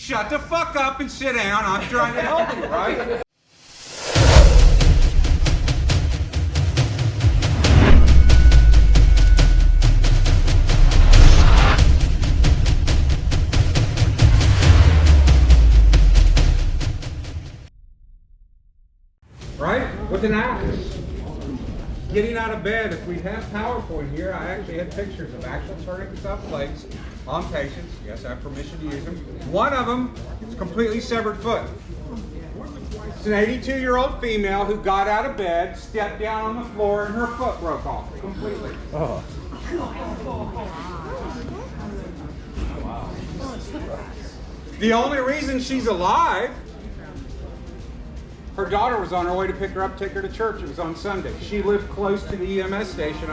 Shut the fuck up and sit down. I'm trying to help you, right? Right? With an axe. Getting out of bed, if we have PowerPoint here, I actually had pictures of actual tourniquets off plates on patients. Yes, I have permission to use them. One of them is a completely severed foot. It's an 82-year-old female who got out of bed, stepped down on the floor, and her foot broke off completely. Oh. The only reason she's alive, her daughter was on her way to pick her up, take her to church. It was on Sunday. She lived close to the EMS station.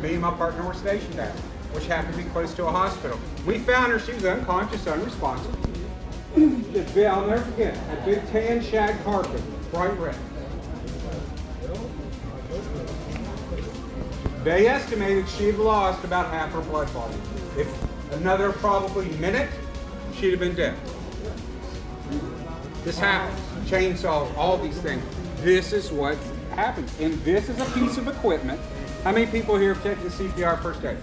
Me and my partner were stationed at, which happened to be close to a hospital. We found her. She was unconscious, unresponsive. I'll never forget, a big tan shag carpet, bright red. They estimated she'd lost about half her blood volume. If another probably minute, she'd have been dead. This happens. Chainsaws, all these things. This is what happens. And this is a piece of equipment. How many people here have taken CPR first aid?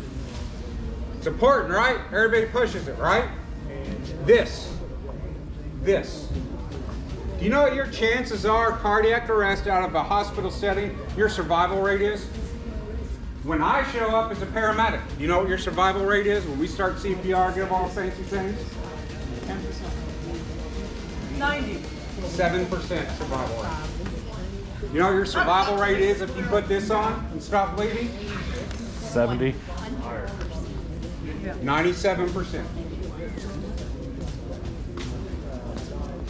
It's important, right? Everybody pushes it, right? This. Do you know what your chances are, cardiac arrest out of a hospital setting, your survival rate is? When I show up as a paramedic, you know what your survival rate is when we start CPR, give all fancy things? 10%. 90. 7% survival rate. You know what your survival rate is if you put this on and stop bleeding? 70. 97%.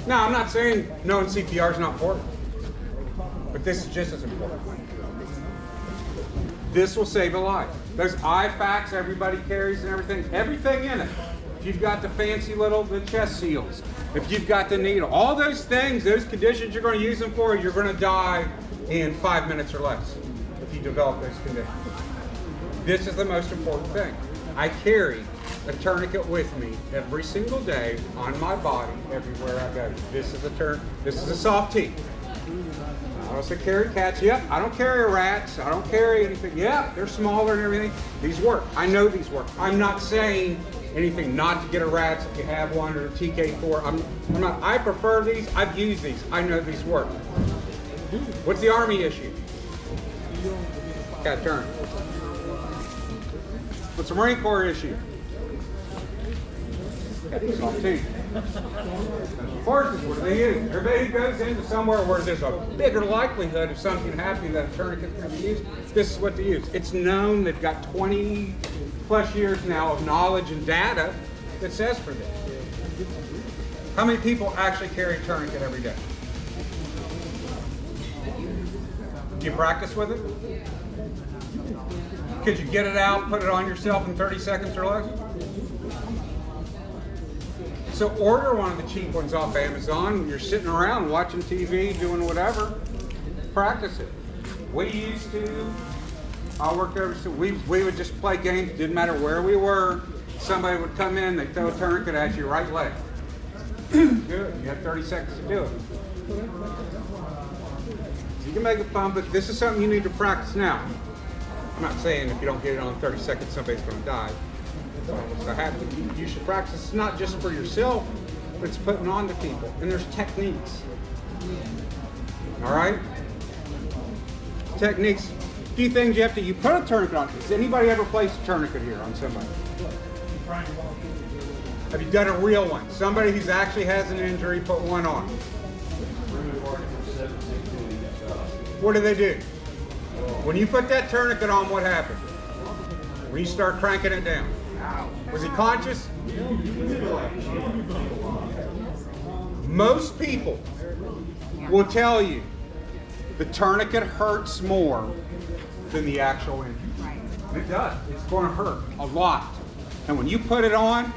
Now, I'm not saying knowing CPR is not important, but this is just as important. This will save a life. Those IFACs everybody carries and everything in it. If you've got the fancy the chest seals, if you've got the needle, all those things, those conditions you're going to use them for, you're going to die in 5 minutes or less if you develop those conditions. This is the most important thing. I carry a tourniquet with me every single day on my body, everywhere I go. This is a soft tee. I also carry cats. Yep, I don't carry rats. I don't carry anything. Yep, they're smaller and everything. These work. I know these work. I'm not saying anything not to get a rats if you have one or a TK4. I'm not. I prefer these. I've used these. I know these work. What's the Army issue? Got to turn. What's the Marine Corps issue? Got to soft tee. Forces, what do they use? Everybody who goes into somewhere where there's a bigger likelihood of something happening that a tourniquet's going to be used, this is what they use. It's known, they've got 20 plus years now of knowledge and data that says for this. How many people actually carry a tourniquet every day? Do you practice with it? Could you get it out, put it on yourself in 30 seconds or less? So order one of the cheap ones off Amazon. You're sitting around watching TV, doing whatever. Practice it. We used to, I worked overseas, we would just play games, didn't matter where we were. Somebody would come in, they'd throw a tourniquet at your right leg. Do it. You have 30 seconds to do it. You can make it fun, but this is something you need to practice now. I'm not saying if you don't get it on 30 seconds, somebody's going to die. You should practice. It's not just for yourself, but it's putting on to people. And there's techniques. All right? Techniques. A few things you put a tourniquet on. Has anybody ever placed a tourniquet here on somebody? Have you done a real one? Somebody who actually has an injury, put one on. What do they do? When you put that tourniquet on, what happens? When you start cranking it down. Was he conscious? Most people will tell you the tourniquet hurts more than the actual injury. It does. It's going to hurt a lot. And when you put it on,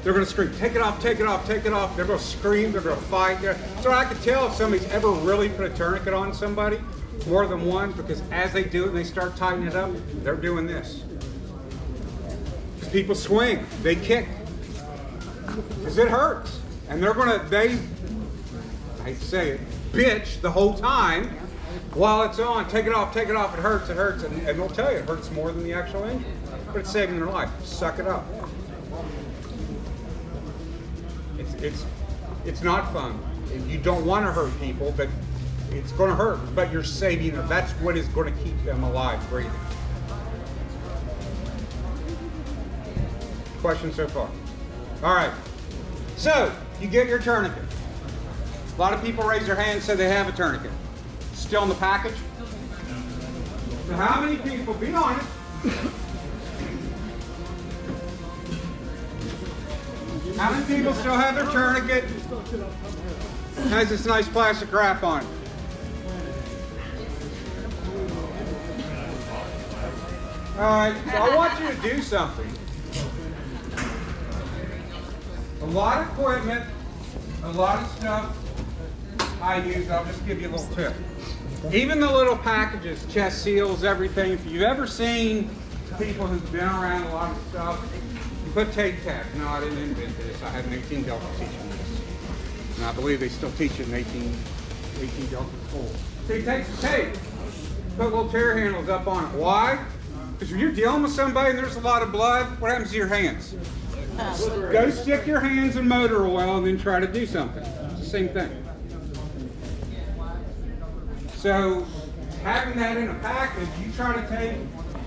they're going to scream, take it off, take it off, take it off. They're going to scream, they're going to fight. So I can tell if somebody's ever really put a tourniquet on somebody, more than one, because as they do it and they start tightening it up, they're doing this. People swing, they kick. because it hurts. And they're gonna, I hate to say it, bitch the whole time while it's on. Take it off, it hurts, and they'll tell you it hurts more than the actual injury. But it's saving their life. Suck it up. It's not fun. You don't want to hurt people, but it's going to hurt. But you're saving them. That's what is going to keep them alive, breathing. Questions so far? All right. So you get your tourniquet. A lot of people raise their hand and say they have a tourniquet. Still in the package? So how many people, be honest, how many people still have their tourniquet? Has this nice plastic wrap on it. Alright, so I want you to do something. A lot of equipment, a lot of stuff I use, I'll just give you a little tip. Even the little packages, chest seals, everything, if you've ever seen people who've been around a lot of stuff, you put tape tabs. No, I didn't invent this. I had an 18 Delta teaching this. And I believe they still teach it in 18 Delta school. So you take some tape, put little tear handles up on it. Why? Because when you're dealing with somebody and there's a lot of blood, what happens to your hands? Go stick your hands in motor oil and then try to do something. It's the same thing. So having that in a package, you try to take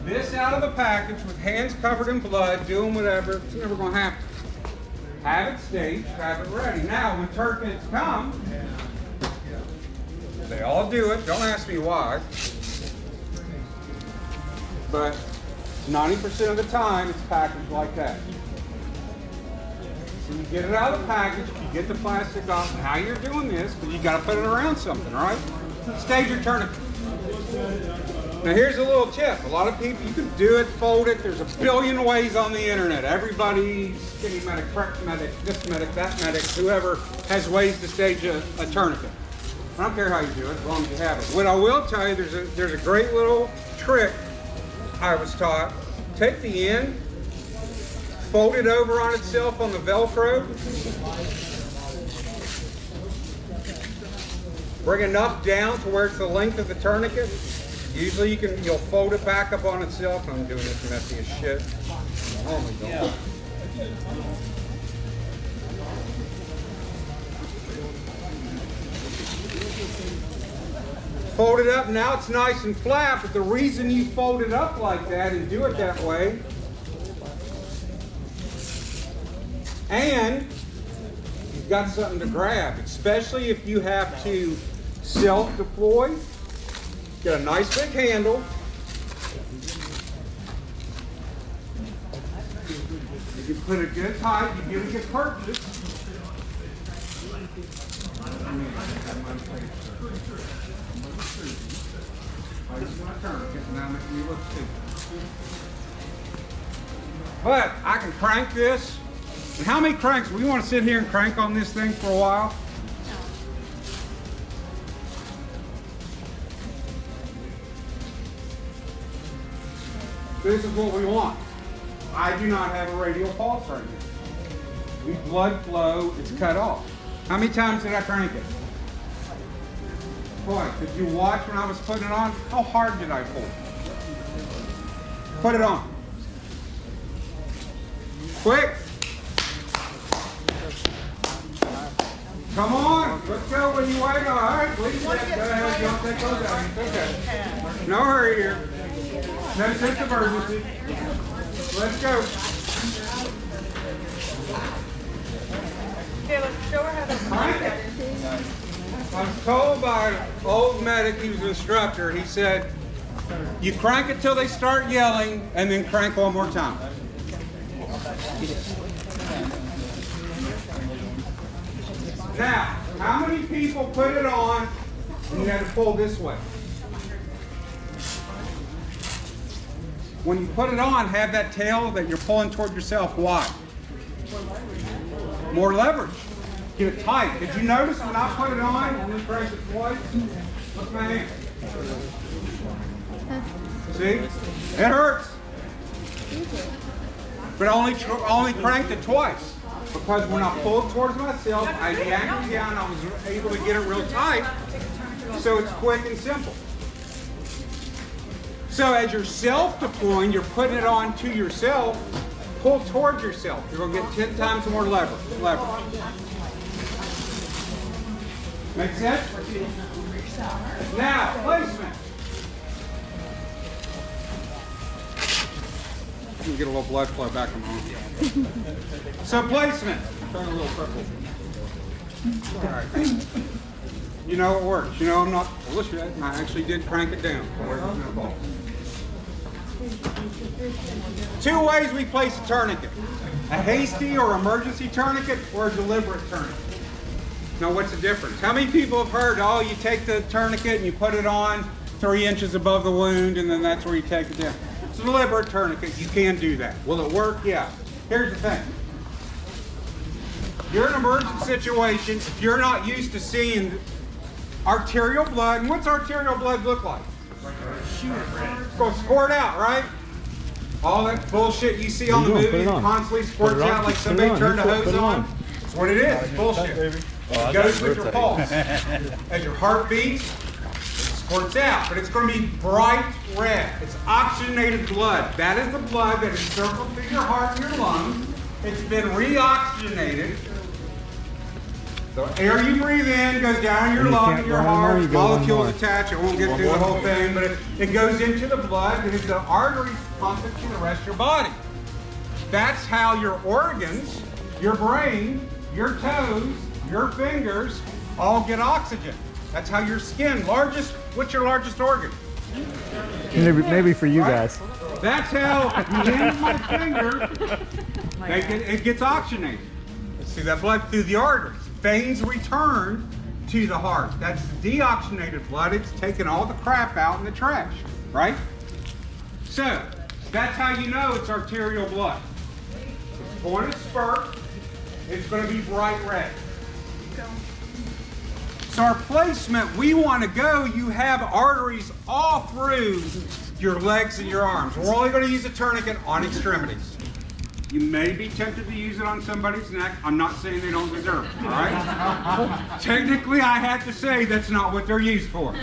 this out of the package with hands covered in blood, doing whatever, it's never going to happen. Have it staged, have it ready. Now, when tourniquets come, they all do it. Don't ask me why. But 90% of the time, it's packaged like that. So you get it out of the package, you get the plastic off. How you're doing this, because you got to put it around something, all right? Stage your tourniquet. Now here's a little tip. A lot of people, you can do it, fold it. There's a billion ways on the internet. Everybody, skinny medic, correct medic, this medic, that medic, whoever has ways to stage a tourniquet. I don't care how you do it, as long as you have it. What I will tell you, there's a great little trick I was taught. Take the end, fold it over on itself on the Velcro. Bring enough down to where it's the length of the tourniquet. Usually you'll fold it back up on itself. I'm doing this messy as shit. Oh my God. Fold it up, now it's nice and flat, but the reason you fold it up like that and do it that way, and you've got something to grab, especially if you have to self-deploy. Get a nice big handle. You can put it good tight, you give it a good purchase. But I can crank this. And how many cranks? We want to sit here and crank on this thing for a while? This is what we want. I do not have a radial pulse right now. The blood flow is cut off. How many times did I crank it? Boy, did you watch when I was putting it on? How hard did I pull? Put it on. Quick. Come on. Let's go when you wait. All right, please. Go ahead. Don't take those out. It's okay. No hurry here. No sense of urgency. Let's go. Okay, let's show her how to crank it. I was told by an old medic, he was an instructor, he said, you crank it till they start yelling and then crank one more time. Now, how many people put it on and you had to pull this way? When you put it on, have that tail that you're pulling toward yourself. Why? More leverage. Get it tight. Did you notice when I put it on and then crank it twice? Look at my hand. See? It hurts. But only cranked it twice. because when I pulled towards myself, I yanked it down, I was able to get it real tight, so it's quick and simple. So as you're self-deploying, you're putting it on to yourself, pull towards yourself. You're going to get 10 times more leverage. Make sense? Now, placement. Let me get a little blood flow back in my arm. So placement. Turn a little purple. All right. You know it works. You know I'm not bullshit. I actually did crank it down. Two ways we place a tourniquet. A hasty or emergency tourniquet or a deliberate tourniquet. Now what's the difference? How many people have heard, oh, you take the tourniquet and you put it on 3 inches above the wound and then that's where you take it down? It's a deliberate tourniquet. You can do that. Will it work? Yeah. Here's the thing. You're in an emergency situation. If you're not used to seeing arterial blood, and what's arterial blood look like? It's going to squirt out, right? All that bullshit you see on the movie constantly squirts out like somebody turned a hose on. That's what it is. It's bullshit. It goes with your pulse. As your heart beats, it squirts out, but it's going to be bright red. It's oxygenated blood. That is the blood that has circled through your heart and your lungs. It's been re-oxygenated. The air you breathe in goes down your lung, your heart, molecules attach. I won't get through the whole thing, but it goes into the blood, and the arteries pump it to the rest of your body. That's how your organs, your brain, your toes, your fingers all get oxygen. That's how your skin, what's your largest organ? Maybe for you guys. That's how the end of my finger, it gets oxygenated. See that blood through the arteries. Veins return to the heart. That's deoxygenated blood. It's taking all the crap out in the trash, right? So, that's how you know it's arterial blood. It's going to spurt. It's going to be bright red. So our placement, we want to go, you have arteries all through your legs and your arms. We're only going to use a tourniquet on extremities. You may be tempted to use it on somebody's neck. I'm not saying they don't deserve it, all right? Technically, I have to say that's not what they're used for.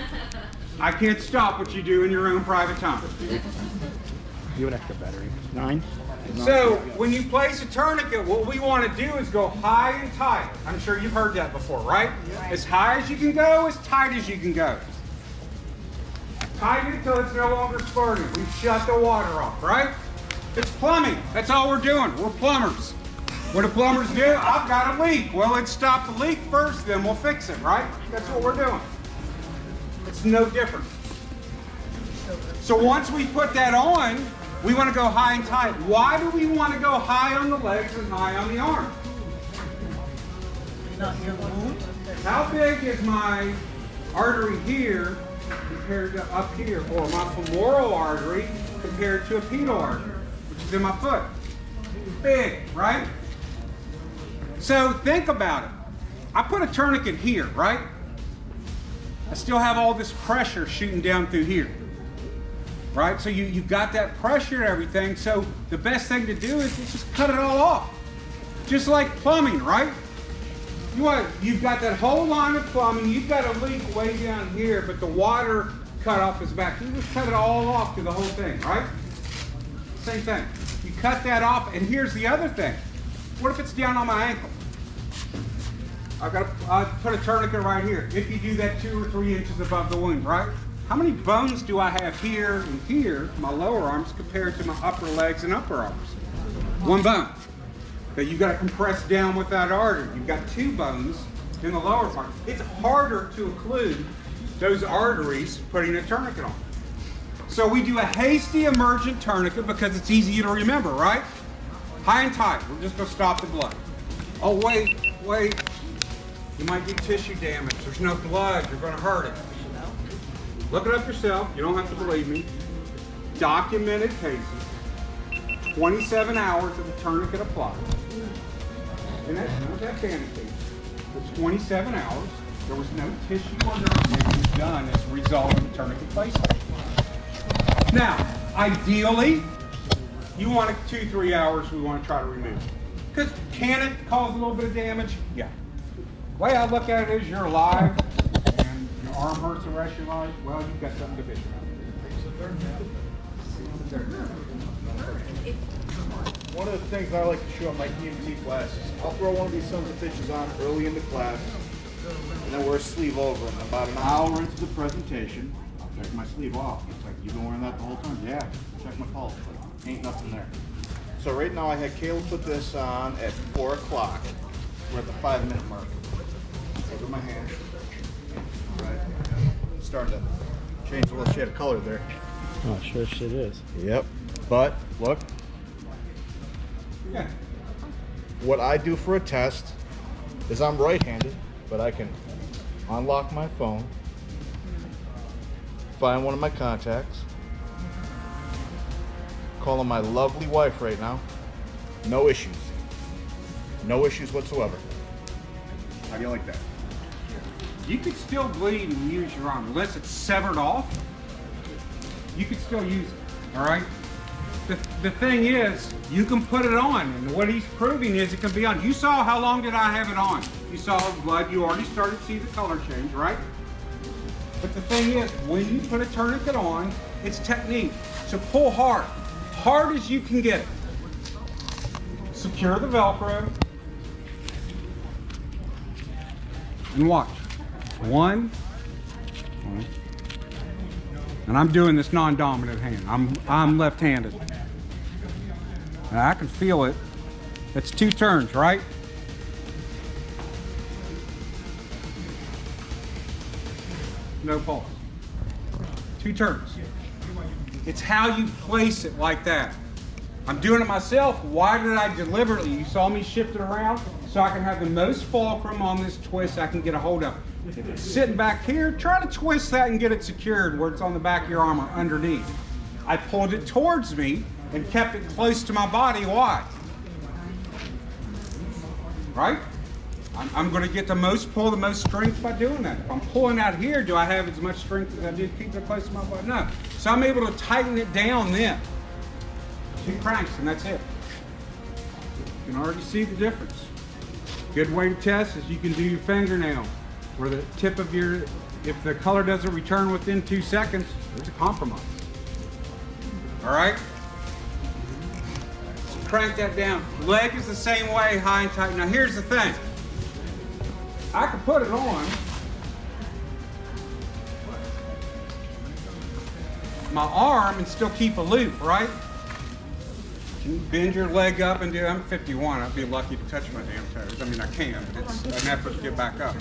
I can't stop what you do in your own private time. You an extra battery. 9? So, when you place a tourniquet, what we want to do is go high and tight. I'm sure you've heard that before, right? As high as you can go, as tight as you can go. Tighten it until it's no longer spurting. We've shut the water off, right? It's plumbing. That's all we're doing. We're plumbers. What do plumbers do? I've got a leak. Well, let's stop the leak first, then we'll fix it, right? That's what we're doing. It's no different. So once we put that on, we want to go high and tight. Why do we want to go high on the legs and high on the arms? How big is my artery here compared to up here? Or my femoral artery compared to a pedal artery, which is in my foot? Big, right? So think about it. I put a tourniquet here, right? I still have all this pressure shooting down through here. Right? So you've got that pressure and everything, so the best thing to do is just cut it all off. Just like plumbing, right? You've got that whole line of plumbing, you've got a leak way down here, but the water cutoff is back. You just cut it all off to the whole thing, right? Same thing. You cut that off, and here's the other thing. What if it's down on my ankle? I've got to put a tourniquet right here. If you do that 2 or 3 inches above the wound, right? How many bones do I have here and here, my lower arms, compared to my upper legs and upper arms? 1 bone that you've got to compress down with that artery. You've got 2 bones in the lower part. It's harder to occlude those arteries putting a tourniquet on. So we do a hasty emergent tourniquet because it's easy to remember, right? High and tight. We're just going to stop the blood. Oh, wait. You might get tissue damage. There's no blood. You're going to hurt it. Look it up yourself. You don't have to believe me. Documented cases. 27 hours of a tourniquet applied. And that's not that bandage case. It's 27 hours. There was no tissue or nerve damage done as a result of the tourniquet placement. Now, ideally, you want it 2-3 hours. We want to try to remove it. Because can it cause a little bit of damage? Yeah. The way I look at it is you're alive and your arm hurts the rest of your life. Well, you've got something to bitch about. One of the things I like to show on my EMT classes, I'll throw one of these sons of bitches on early in the class, and then wear a sleeve over. And about an hour into the presentation, I'll take my sleeve off. It's like, you've been wearing that the whole time? Yeah. Check my pulse. Like, ain't nothing there. So right now I had Caleb put this on at 4 o'clock. We're at the 5-minute mark. Look at my hand. Right. Starting to change a little shade of color there. Oh, sure shit is. Yep. But look. Yeah. What I do for a test is I'm right-handed, but I can unlock my phone, find one of my contacts, calling my lovely wife right now. No issues. No issues whatsoever. How do you like that? You could still bleed and use your arm. Unless it's severed off, you could still use it, all right? The thing is, you can put it on, and what he's proving is it can be on. You saw how long did I have it on? You saw the blood, you already started to see the color change, right? But the thing is, when you put a tourniquet on, it's technique. So pull hard, hard as you can get it. Secure the Velcro, and watch. One. And I'm doing this non-dominant hand. I'm left-handed. And I can feel it. It's 2 turns, right? No pulse. 2 turns. It's how you place it like that. I'm doing it myself. Why did I deliberately? You saw me shift it around so I can have the most fulcrum on this twist I can get a hold of. If it's sitting back here, try to twist that and get it secured where it's on the back of your arm or underneath. I pulled it towards me and kept it close to my body. Why? Right? I'm going to get the most pull, the most strength by doing that. If I'm pulling out here, do I have as much strength as I do keeping it close to my body? No. So I'm able to tighten it down then. 2 cranks and that's it. You can already see the difference. Good way to test is you can do your fingernail where the tip of your, if the color doesn't return within 2 seconds, there's a compromise. All right? So crank that down. Leg is the same way, high and tight. Now here's the thing. I can put it on. My arm and still keep a loop, right? You bend your leg up and do, I'm 51, I'd be lucky to touch my damn toes. I mean, I can, but it's an effort to get back up.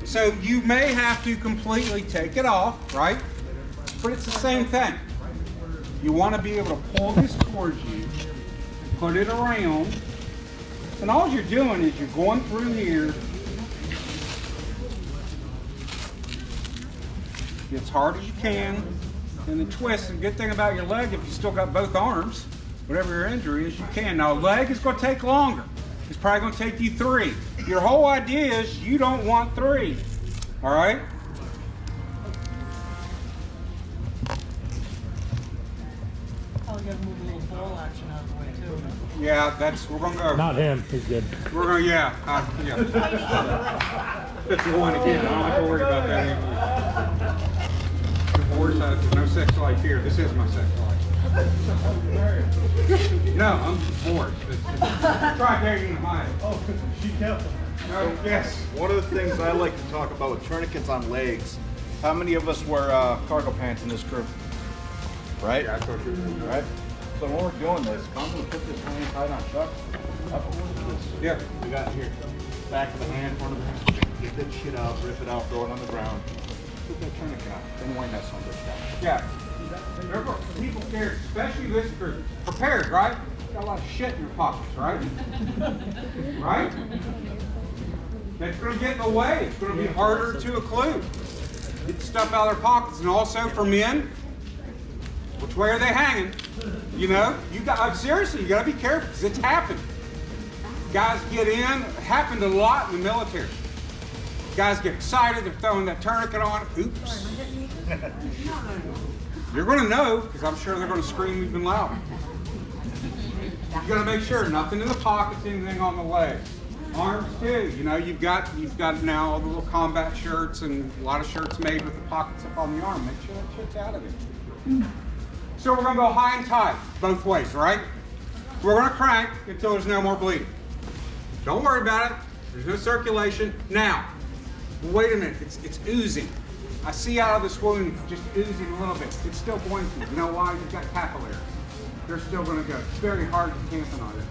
So you may have to completely take it off, right? But it's the same thing. You want to be able to pull this towards you, put it around, and all you're doing is you're going through here. Get as hard as you can. And the twist, the good thing about your leg, if you still got both arms, whatever your injury is, you can. Now, a leg is going to take longer. It's probably going to take you 3. Your whole idea is you don't want 3. All right? Probably gotta move a little ball action out of the way too. Yeah, we're going to go. Not him. He's good. We're going to, yeah. 51 again. I don't have to worry about that anymore. Divorce, no sex life here. This is my sex life. No, I'm divorced. Try dating my. Oh, she kept them. No, yes. One of the things I like to talk about with tourniquets on legs, how many of us wear cargo pants in this crew? Right? Yeah, I thought you were doing that. Right? So when we're doing this, I'm going to put this hand tight on Chuck. Yeah. We got here. Back of the hand, front of the hand. Get that shit out, rip it out, throw it on the ground. Put that tourniquet on. Then wind that son of a bitch down. Yeah. Remember, people care, especially this group. Prepared, right? Got a lot of shit in your pockets, right? Right? That's going to get in the way. It's going to be harder to occlude. Get stuff out of their pockets. And also for men, which way are they hanging? You know, seriously, you got to be careful because it's happened. Guys get in, it happened a lot in the military. Guys get excited, they're throwing that tourniquet on. Oops. You're going to know because I'm sure they're going to scream even louder. You gotta make sure nothing in the pockets, anything on the legs. Arms too. You know, you've got now all the little combat shirts and a lot of shirts made with the pockets up on the arm. Make sure that shit's out of it. So we're gonna go high and tight, both ways, right? We're gonna crank until there's no more bleeding. Don't worry about it. There's no circulation. Now, wait a minute, it's oozing. I see out of this wound just oozing a little bit. It's still going to. You know why? You've got capillaries. They're still gonna go. It's very hard to tamponade it.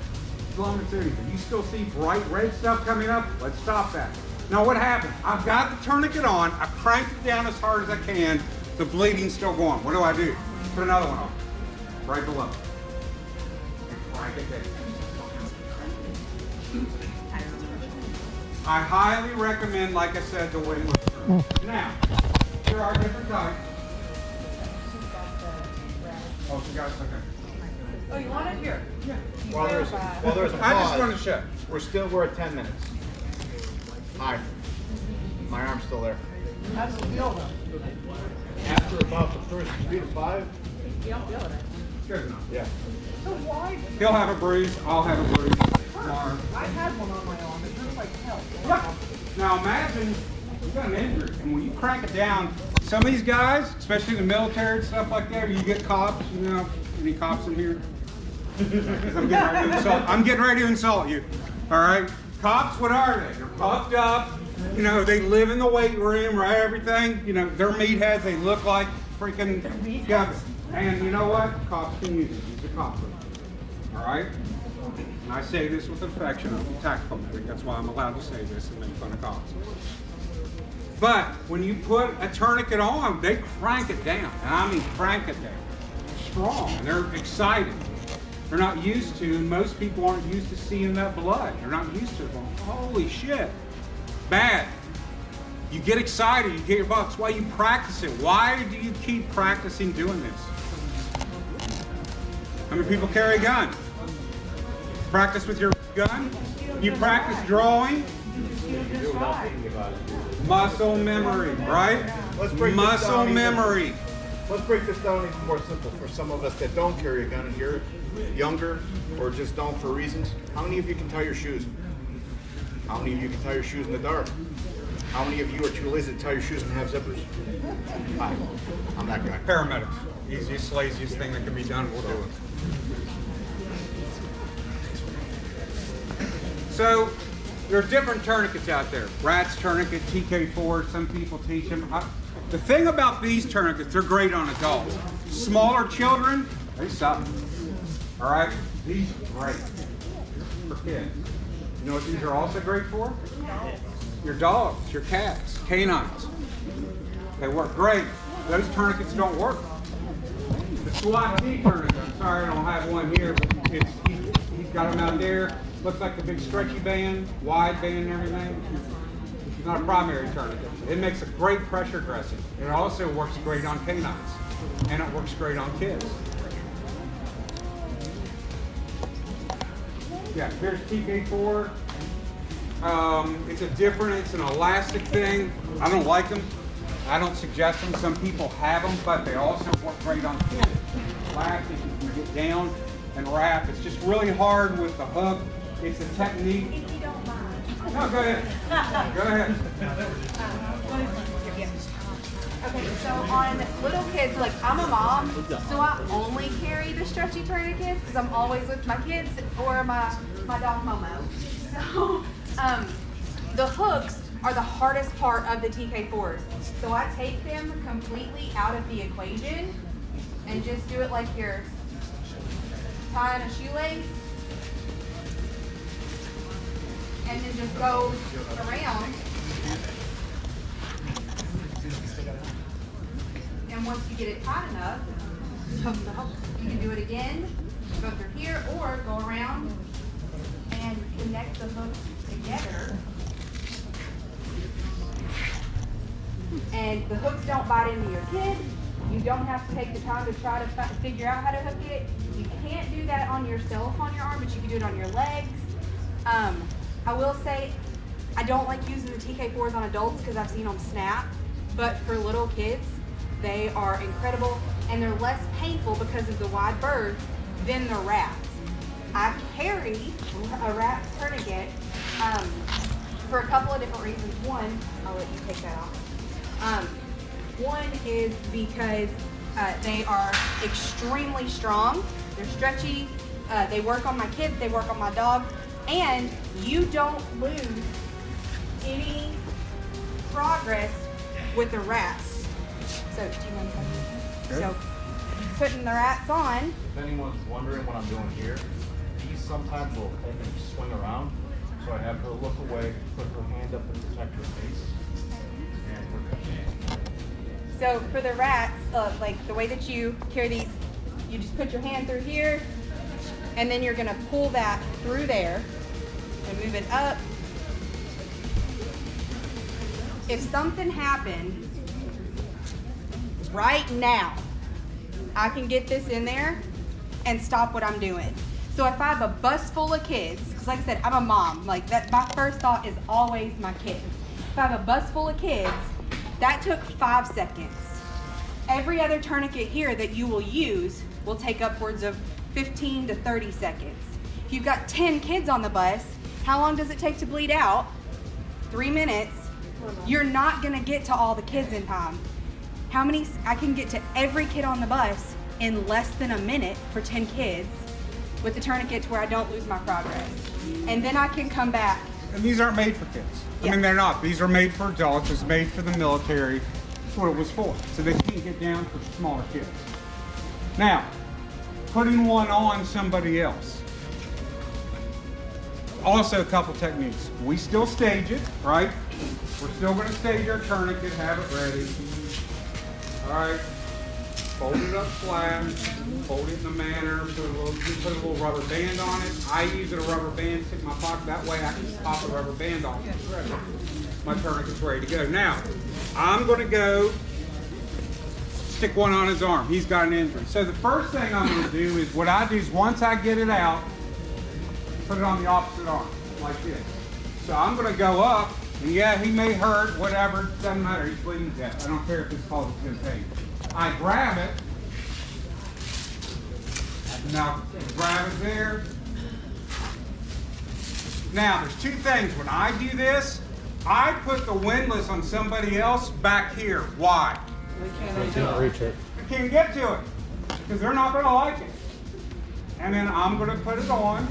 As long as there's anything. You still see bright red stuff coming up, let's stop that. Now what happens? I've got the tourniquet on, I cranked it down as hard as I can, the bleeding's still going. What do? Put another one on, right below. And crank it down. I highly recommend, like I said, the way it looks. Now, there are different types. Oh, she got it, okay. Oh, you want it here? Yeah. While there's a I just want to pause, show. we're at 10 minutes. Hi. My arm's still there. How does it feel though? After about the first 3 to 5, You don't feel it. Good enough. yeah. So why? He'll have a bruise, I'll have a bruise. Arm. I had one on my arm. It hurts like hell. Yeah. Now imagine you've got an injury, and when you crank it down, some of these guys, especially in the military and stuff like that, you get cops, you know, any cops in here? 'Cause I'm getting ready to insult you. All right? Cops, what are they? They're puffed up. You know, they live in the weight room, right? Everything. You know, they're meatheads. They look like freaking. Yeah. And you know what? Cops can use it. Use a cop book. All right? And I say this with affection. I'm a tactical medic. That's why I'm allowed to say this and make fun of cops. But when you put a tourniquet on, they crank it down. And I mean crank it down. Strong. And they're excited. They're not used to, and most people aren't used to seeing that blood. They're not used to it. Going, holy shit. Bad. You get excited, you get your butt. That's why you practice it. Why do you keep practicing doing this? How many people carry a gun? Practice with your gun? You practice drawing? Muscle memory, right? Let's break this Muscle down even- memory. Let's break this down even more simple for some of us that don't carry a gun and you're younger or just don't for reasons. How many of you can tie your shoes? How many of you can tie your shoes in the dark? How many of you are too lazy to tie your shoes and have zippers? Hi, I'm that guy. Paramedics. Easiest, laziest thing that can be done, we'll do it. So, there's different tourniquets out there. Rat's tourniquet, TK4, some people teach them. The thing about these tourniquets, they're great on adults. Smaller children, they suck. All right? These are great for kids. You know what these are also great for? Your dogs, your cats, canines. They work great. Those tourniquets don't work. The SWAT T tourniquet, I'm sorry I don't have one here, but he's got them out there. Looks like the big stretchy band, wide band and everything. It's not a primary tourniquet. It makes a great pressure dressing. It also works great on canines. And it works great on kids. Yeah, here's TK4. It's an elastic thing. I don't like them. I don't suggest them. Some people have them, but they also work great on kids. Elastic, you can get down and wrap. It's just really hard with the hook. It's a technique. If you don't mind. No, go ahead. Go ahead. Okay, so on little kids, like I'm a mom, so I only carry the stretchy tourniquets because I'm always with my kids or my dog Momo. So the hooks are the hardest part of the TK4s. So I take them completely out of the equation and just do it like you're tying a shoelace. And then just go around. And once you get it tight enough, you can do it again, go through here, or go around and connect the hooks together. And the hooks don't bite into your kid. You don't have to take the time to try to figure out how to hook it. You can't do that on yourself on your arm, but you can do it on your legs. I will say, I don't like using the TK4s on adults because I've seen them snap, but for little kids, they are incredible and they're less painful because of the wide berth than the rats. I carry a rat tourniquet for a couple of different reasons. One, I'll let you take that off. One is because they are extremely strong. They're stretchy. They work on my kids. They work on my dog. And you don't lose any progress with the rats. So, do you want to come? So, putting the rats on. If anyone's wondering what I'm doing here, these sometimes will open and swing around. So I have her look away, put her hand up and protect her face. And we're good. So for the rats, like the way that you carry these, you just put your hand through here, and then you're gonna pull that through there and move it up. If something happened right now, I can get this in there and stop what I'm doing. So if I have a bus full of kids, because like I said, I'm a mom, like that, my first thought is always my kids. If I have a bus full of kids, that took 5 seconds. Every other tourniquet here that you will use will take upwards of 15 to 30 seconds. If you've got 10 kids on the bus, how long does it take to bleed out? 3 minutes. You're not gonna get to all the kids in time. How many, I can get to every kid on the bus in less than a minute for 10 kids with the tourniquet to where I don't lose my progress. And then I can come back. And these aren't made for kids. Yeah. I mean, they're not. These are made for adults. It's made for the military. That's what it was for. So they can't get down for smaller kids. Now, putting one on somebody else. Also a couple techniques. We still stage it, right? We're still going to stage our tourniquet, have it ready. All right. Fold it up flat, fold it in a manner, put a little rubber band on it. I use a rubber band, stick in my pocket, that way I can pop a rubber band on it. My tourniquet's ready to go. Now, I'm gonna go stick one on his arm. He's got an injury. So the first thing I'm gonna do is, what I do is once I get it out, put it on the opposite arm, like this. So I'm gonna go up, and yeah, he may hurt, whatever, doesn't matter, he's bleeding to death. I don't care if it's causes him pain. I grab it, now grab it there. Now there's two things. When I do this, I put the windlass on somebody else back here. Why? I can't reach it. I can't get to it because they're not going to like it. And then I'm going to put it on.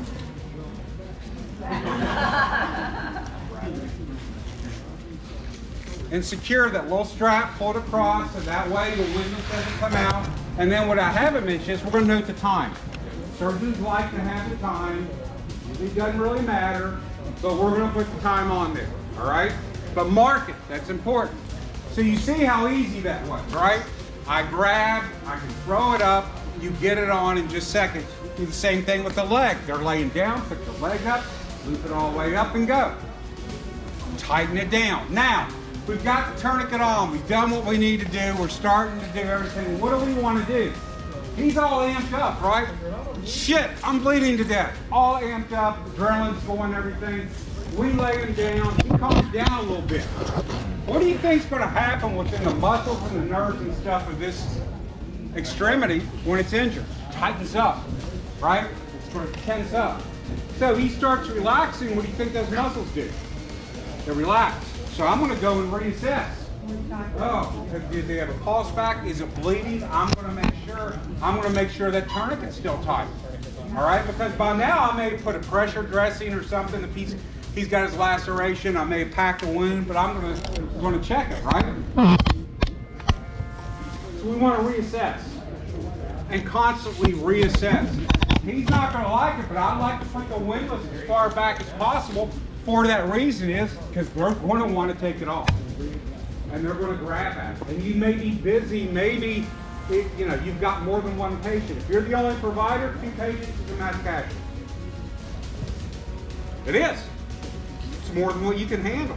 And secure that little strap, pull it across, so that way the windlass doesn't come out. And then what I haven't mentioned is we're going to note the time. Surgeons like to have the time. It doesn't really matter, but we're going to put the time on there, all right? But mark it, that's important. So you see how easy that was, right? I grab, I can throw it up, you get it on in just seconds. Do the same thing with the leg. They're laying down, pick the leg up, loop it all the way up and go. Tighten it down. Now, we've got the tourniquet on. We've done what we need to do. We're starting to do everything. What do we want to do? He's all amped up, right? Shit, I'm bleeding to death. All amped up, adrenaline's going, everything. We lay him down. He calms down a little bit. What do you think's going to happen within the muscles and the nerves and stuff of this extremity when it's injured? Tightens up, right? It's going to tense up. So he starts relaxing. What do you think those muscles do? They relax. So I'm going to go and reassess. Oh, do they have a pulse back? Is it bleeding? I'm going to make sure that tourniquet's still tight. All right, because by now I may have put a pressure dressing or something. If he's got his laceration, I may have packed a wound, but I'm going to check it, right? So we want to reassess and constantly reassess. He's not going to like it, but I like to put the windlass as far back as possible. For that reason is because we're going to want to take it off, and they're going to grab at it. And you may be busy, maybe you've got more than one patient. If you're the only provider, 2 patients is a mass casualty. It is. It's more than what you can handle.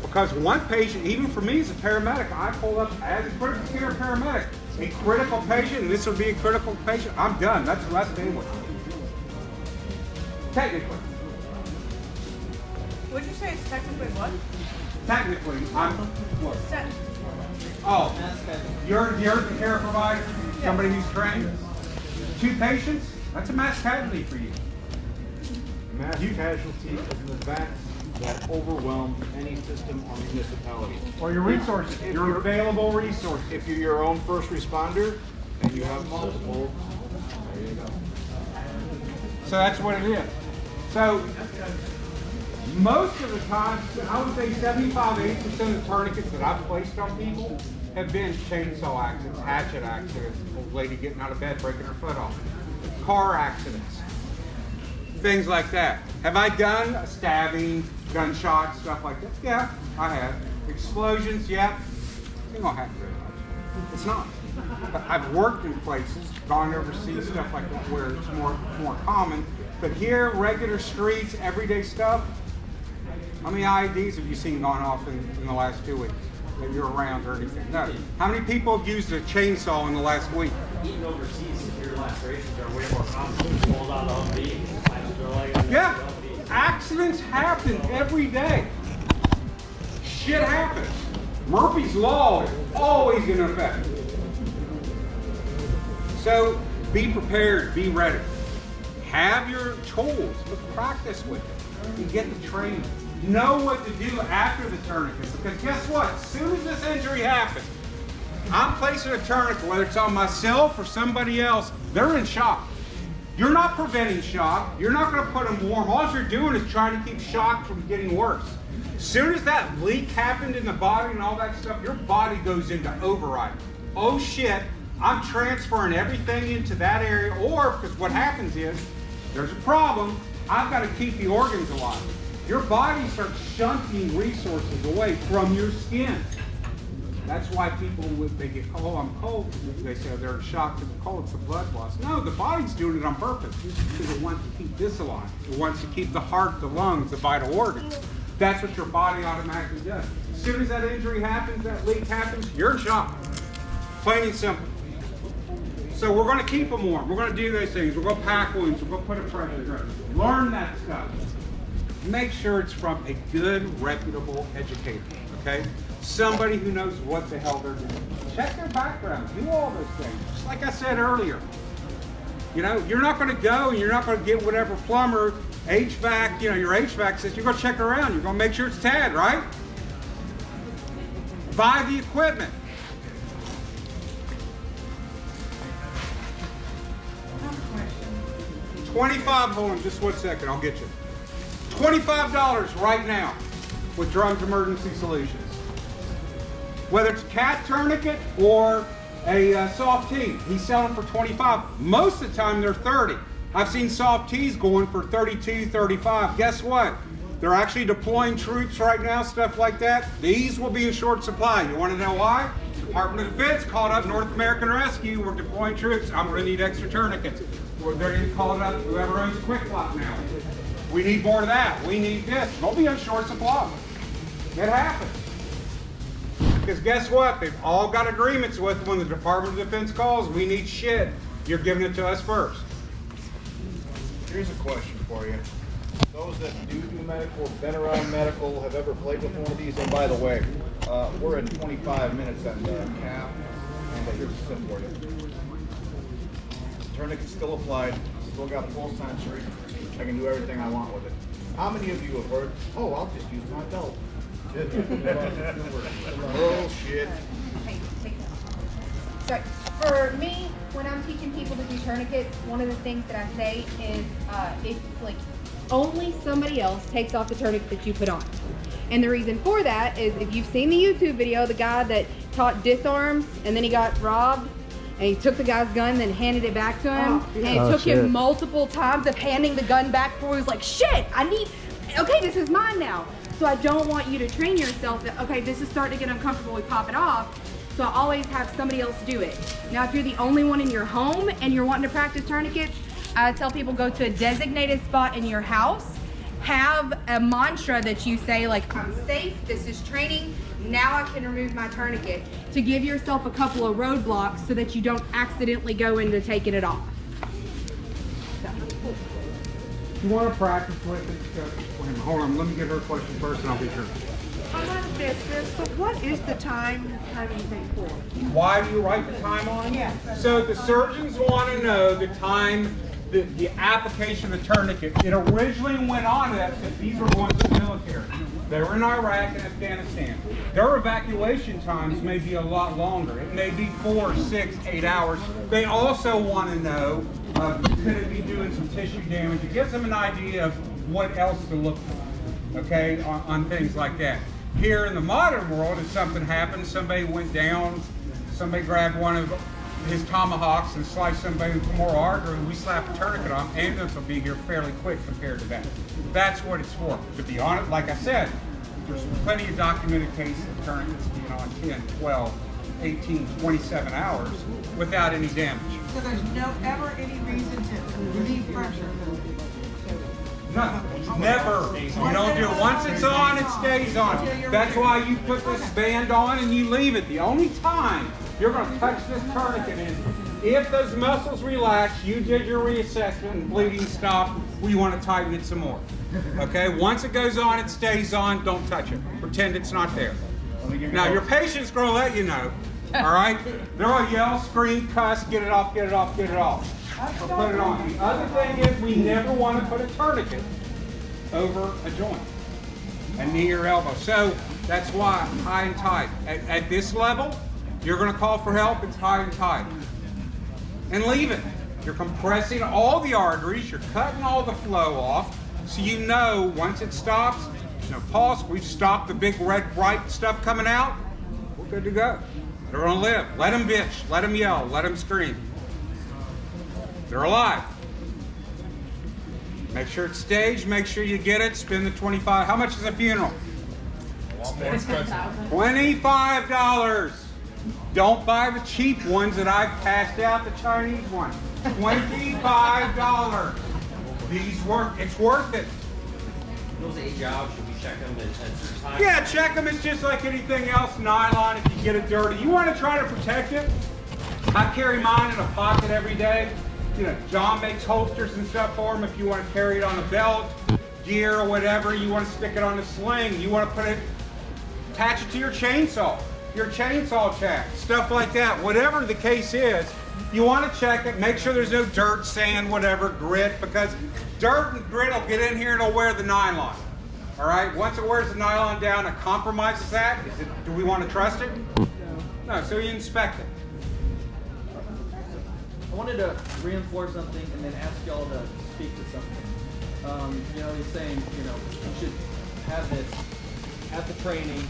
Because one patient, even for me as a paramedic, I pull up as a critical care paramedic. A critical patient, and this would be a critical patient, I'm done. That's the last thing. Technically. Would you say it's technically what? Technically, I'm what? Oh, you're the care provider, somebody who's trained. 2 patients, that's a mass casualty for you. mass casualty is an event that overwhelms any system or municipality. Or your resources, your available resources. If you're your own first responder and you have multiple, there you go. So that's what it is. So most of the time, I would say 75–80% of the tourniquets that I've placed on people have been chainsaw accidents, hatchet accidents, old lady getting out of bed, breaking her foot off, car accidents, things like that. Have I done a stabbing, gunshots, stuff like that? Yeah, I have. Explosions, yeah. It don't happen very much. It's not. But I've worked in places, gone overseas, stuff like that, where it's more common. But here, regular streets, everyday stuff. How many IEDs have you seen gone off in the last 2 weeks that you're around or anything? No. How many people have used a chainsaw in the last week? Even overseas, severe lacerations are way more common. Pulled out of Humvee. Yeah. Accidents happen every day. Shit happens. Murphy's Law is always in effect. So be prepared, be ready. Have your tools, but practice with it. You get the training. Know what to do after the tourniquet. Because guess what? As soon as this injury happens, I'm placing a tourniquet, whether it's on myself or somebody else, they're in shock. You're not preventing shock. You're not going to put them warm. All you're doing is trying to keep shock from getting worse. As soon as that leak happened in the body and all that stuff, your body goes into override. Oh shit, I'm transferring everything into that area, or because what happens is, there's a problem, I've got to keep the organs alive. Your body starts shunting resources away from your skin. That's why people, when they get cold, I'm cold, they say they're in shock to the cold, it's the blood loss. No, the body's doing it on purpose because it wants to keep this alive. It wants to keep the heart, the lungs, the vital organs. That's what your body automatically does. As soon as that injury happens, that leak happens, you're in shock. Plain and simple. So we're going to keep them warm. We're going to do those things. We're going to pack wounds. We're going to put a pressure dress. Learn that stuff. Make sure it's from a good, reputable educator, okay? Somebody who knows what the hell they're doing. Check their background. Do all those things. Just like I said earlier. You know, you're not going to go and you're not going to get whatever plumber, HVAC, you know, your HVAC says, you're going to check around. You're going to make sure it's TAD, right? Buy the equipment. $25, hold on just 1 second, I'll get you. $25 right now with Drums Emergency Solutions. Whether it's a cat tourniquet or a soft tee, he's selling for $25. Most of the time they're $30. I've seen soft tees going for $32, $35. Guess what? They're actually deploying troops right now, stuff like that. These will be in short supply. You want to know why? Department of Defense called up North American Rescue. We're deploying troops. I'm going to need extra tourniquets. They're going to call it up whoever owns Quick Lock now. We need more of that. We need this. They'll be on short supply. It happens. Because guess what? They've all got agreements with when the Department of Defense calls. We need shit. You're giving it to us first. Here's a question for you. Those that do medical, been around medical, have ever played with one of these, and by the way, we're at 25 minutes on the cap, and here's a tip for you. Tourniquet's still applied, still got full sensory, I can do everything I want with it. How many of you have heard, oh, I'll just use my belt? Bullshit. Okay, take that. So for me, when I'm teaching people to do tourniquets, one of the things that I say is if like only somebody else takes off the tourniquet that you put on. And the reason for that is if you've seen the YouTube video, the guy that taught disarms and then he got robbed and he took the guy's gun and then handed it back to him. And it took him multiple times of handing the gun back before he was like, shit, okay, this is mine now. So I don't want you to train yourself that, okay, this is starting to get uncomfortable, we pop it off. So I always have somebody else do it. Now, if you're the only one in your home and you're wanting to practice tourniquets, I tell people go to a designated spot in your house, have a mantra that you say like, I'm safe, this is training, now I can remove my tourniquet, to give yourself a couple of roadblocks so that you don't accidentally go into taking it off. If you want to practice with it, hold on, let me get her question first and I'll get yours. I'm not this, so what is the time thing for? Why do you write the time on? Yeah. So the surgeons want to know the time the application of the tourniquet. It originally went on that because these were ones in the military. They were in Iraq and Afghanistan. Their evacuation times may be a lot longer. It may be 4, 6, 8 hours. They also want to know, could it be doing some tissue damage? It gives them an idea of what else to look for, okay, on things like that. Here in the modern world, if something happened, somebody went down, somebody grabbed one of his tomahawks and sliced somebody with more artery, we slap a tourniquet on, ambulance will be here fairly quick compared to that. That's what it's for. To be honest, like I said, there's plenty of documented cases of tourniquets being on 10, 12, 18, 27 hours without any damage. So there's no ever any reason to relieve pressure. No, never. You don't do it. Once it's on, it stays on. That's why you put this band on and you leave it. The only time you're going to touch this tourniquet is if those muscles relax, you did your reassessment and bleeding stopped, we want to tighten it some more. Okay? Once it goes on, it stays on. Don't touch it. Pretend it's not there. Now, your patient's going to let you know. All right? They're going to yell, scream, cuss, get it off, get it off, get it off. So put it on. The other thing is we never want to put a tourniquet over a joint, a knee or elbow. So that's why high and tight. At this level, you're going to call for help, it's high and tight. And leave it. You're compressing all the arteries, you're cutting all the flow off, so you know once it stops, there's no pulse, we've stopped the big red bright stuff coming out, we're good to go. They're going to live. Let them bitch, let them yell, let them scream. They're alive. Make sure it's staged, make sure you get it, spend the $25. How much is a funeral? $25. Don't buy the cheap ones that I've passed out, the Chinese ones. $25. These work, it's worth it. Those age out, should we check them at certain times? Yeah, check them. It's just like anything else. Nylon, if you get it dirty. You want to try to protect it? I carry mine in a pocket every day. You know, John makes holsters and stuff for them. If you want to carry it on a belt, gear, or whatever, you want to stick it on a sling. You want to put it, attach it to your chainsaw check, stuff like that. Whatever the case is, you want to check it. Make sure there's no dirt, sand, whatever, grit, because dirt and grit will get in here and it'll wear the nylon. All right. Once it wears the nylon down, it compromises that. Do we want to trust it? No. So you inspect it. I wanted to reinforce something and then ask y'all to speak to something. You know, he's saying, you know, you should have this, have the training,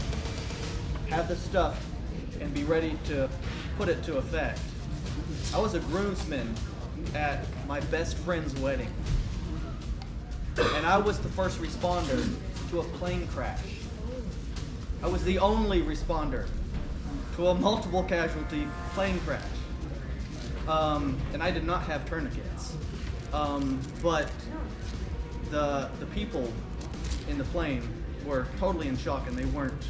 have the stuff, and be ready to put it to effect. I was a groomsman at my best friend's wedding, and I was the first responder to a plane crash. I was the only responder to a multiple casualty plane crash. And I did not have tourniquets. But the people in the plane were totally in shock and they weren't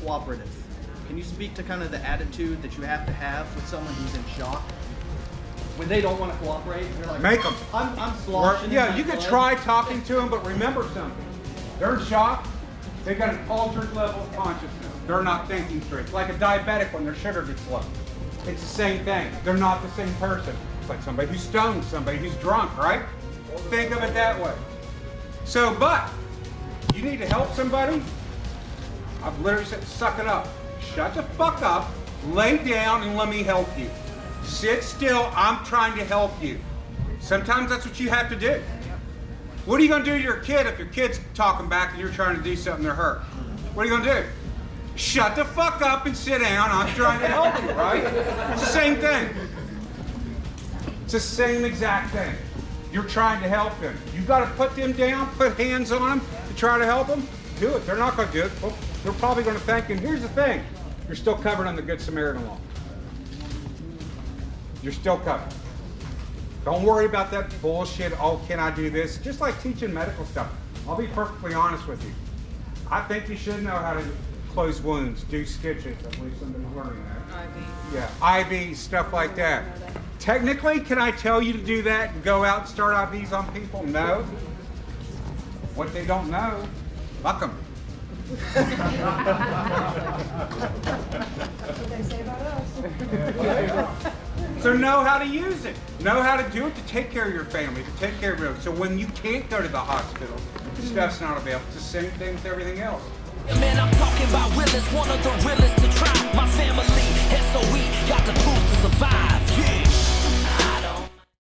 cooperative. Can you speak to kind of the attitude that you have to have with someone who's in shock? When they don't want to cooperate, they're like, Make them. I'm sloshing. Yeah, you could try talking to them, but remember something. They're in shock. They've got an altered level of consciousness. They're not thinking straight. It's like a diabetic when their sugar gets low. It's the same thing. They're not the same person. It's like somebody who's stoned, somebody who's drunk, right? Think of it that way. So, but you need to help somebody. I've literally said, suck it up. Shut the fuck up, lay down, and let me help you. Sit still, I'm trying to help you. Sometimes that's what you have to do. What are you going to do to your kid if your kid's talking back and you're trying to do something to her? What are you going to do? Shut the fuck up and sit down, I'm trying to help you, right? It's the same thing. It's the same exact thing. You're trying to help them. You got to put them down, put hands on them to try to help them. Do it. They're not going to do it. Well, they're probably going to thank you. And here's the thing. You're still covered on the Good Samaritan law. You're still covered. Don't worry about that bullshit, oh, can I do this? Just like teaching medical stuff. I'll be perfectly honest with you. I think you should know how to close wounds, do stitches. I believe somebody's learning that. IV. Yeah, IV, stuff like that. Technically, can I tell you to do that and go out and start IVs on people? No. What they don't know, fuck them. What they say about us. So know how to use it. Know how to do it to take care of your family, to take care of you. So when you can't go to the hospital, stuff's not available. It's the same thing with everything else. Man, I'm talking about realest, one of the realest to